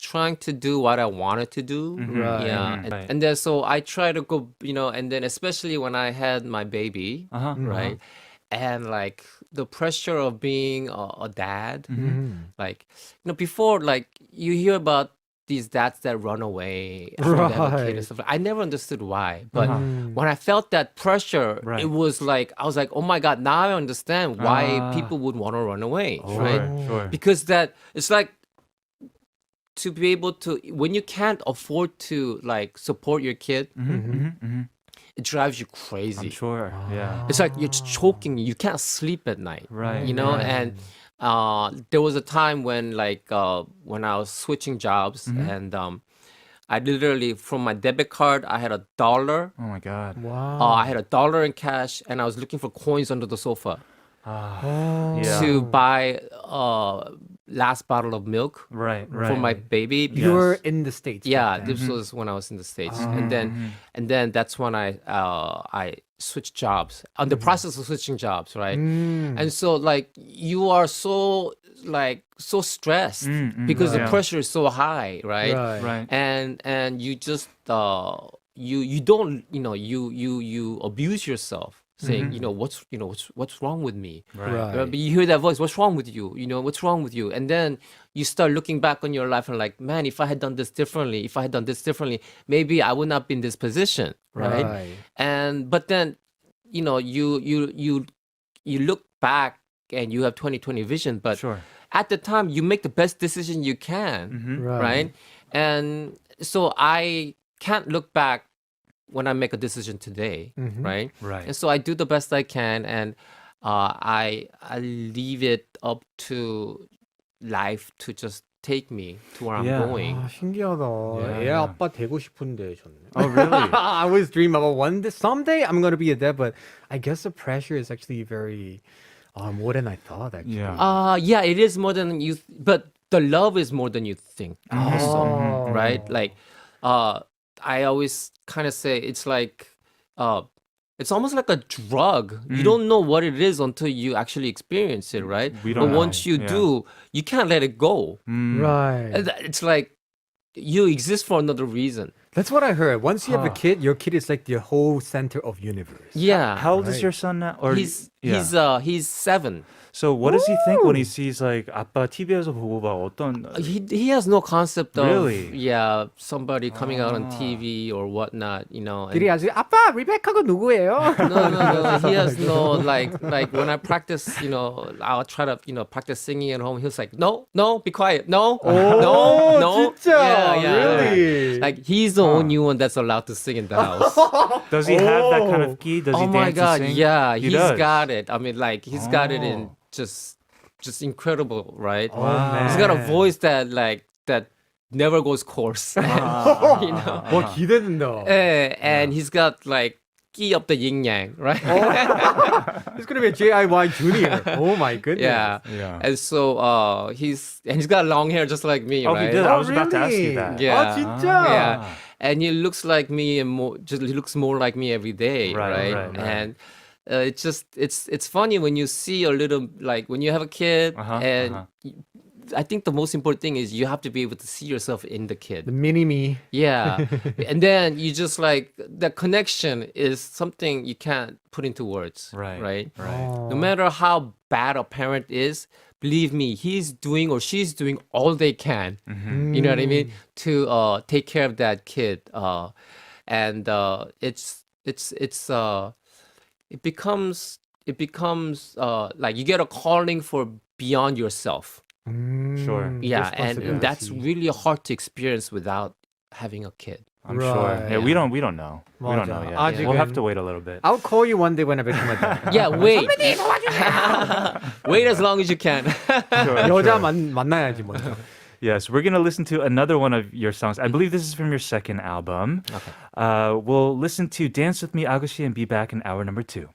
trying to do what I wanted to do. Right. Yeah. Right. And then so I try to go, and then especially when I had my baby, right? And like the pressure of being a dad, like, before, like you hear about these dads that run away after they have a kid and stuff. I never understood why. But when I felt that pressure, Right. it was like, I was like, oh my God, now I understand why people would want to run away, right? Sure. Because it's like, to be able to, when you can't afford to like support your kid, it drives you crazy. I'm sure. Yeah. It's like you're choking. You can't sleep at night. Right. And there was a time when when I was switching jobs and I literally, from my debit card, I had $1. Oh my God. Wow. I had $1 in cash, and I was looking for coins under the sofa Yeah. to buy last bottle of milk Right. for my baby. You were in the States. Yeah, back then. this was when I was in the States, and then that's when I switched jobs. On the process of switching jobs, right? And so like you are so stressed because the pressure is so high, right? Right. And you just you don't you abuse yourself. Saying, what's wrong with me? Right. But you hear that voice, what's wrong with you? What's wrong with you? And then you start looking back on your life and like, man, if I had done this differently, maybe I would not be in this position, right? But then, you look back and you have 20/20 vision, but Sure. at the time you make the best decision you can, Right. right? And so I can't look back when I make a decision today, right? Right. And so I do the best I can, and I leave it up to life to just take me to where I'm Yeah. going. 아, 신기하다. 애 Yeah. 아빠 되고 싶은데 저는. Oh, really? I always dream about one day, someday I'm gonna be a dad, but I guess the pressure is actually very more than I thought. Actually. Yeah. Yeah, it is more than you, but the love is more than you think. Also, right? Like, I always kind of say it's like, it's almost like a drug. You don't know what it is until you actually experience it, right? We But don't know. once you Yeah. do, you can't let it go. Right. It's like you exist for another reason. That's what I heard. Once you have a kid, your kid is like the whole center of universe. Yeah. How old is Right. your son now? Or he's 7. So what does he think when he sees like 아빠 TV에서 보고 막 어떤 He has no concept of Really? somebody coming out on TV or whatnot, and- 들이 아직 아빠 리베카가 누구예요? no. He has no like when I practice, I'll try to practice singing at home. He was like, no, be quiet, no, no. 진짜? Really? Like he's the only one that's allowed to sing in the house. Does he have that kind of key? Does he Oh dance my God, and sing? yeah, He he's does. got it. I mean, like he's got it in just incredible, right? Wow. He's got a voice that never goes coarse. 와 기대된다. And he's got like key up the yin yang, right? He's gonna be a JIY junior. Oh my goodness. Yeah. Yeah. And so he's got long hair just like me, Oh, right? he did. I was about to ask really? you that. Yeah. 아 진짜? Yeah. And he looks like me and he looks more like me every day, Right, right? right. And it's funny when you see a little, like when you have a kid, and I think the most important thing is you have to be able to see yourself in the kid. The mini me. Yeah. And then you just like, the connection is something you can't put into words. Right. Right. Oh. No matter how bad a parent is, believe me, he's doing or she's doing all they can. You know what I mean? To take care of that kid. And it becomes like you get a calling for beyond yourself. Sure. Yeah, and that's responsibility. really hard to experience without having a kid. I'm sure. Right. Yeah, we don't know. We don't 맞아. know yet. 아직은- We'll have to wait a little bit. I'll call you one day when I become a dad. Yeah, wait. Wait as long as you can. 여자 만나야지 먼저. Yes, we're going to listen to another one of your songs. I believe this is from your second album. Okay. We'll listen to Dance With Me, 아가씨, and be back in hour number 2.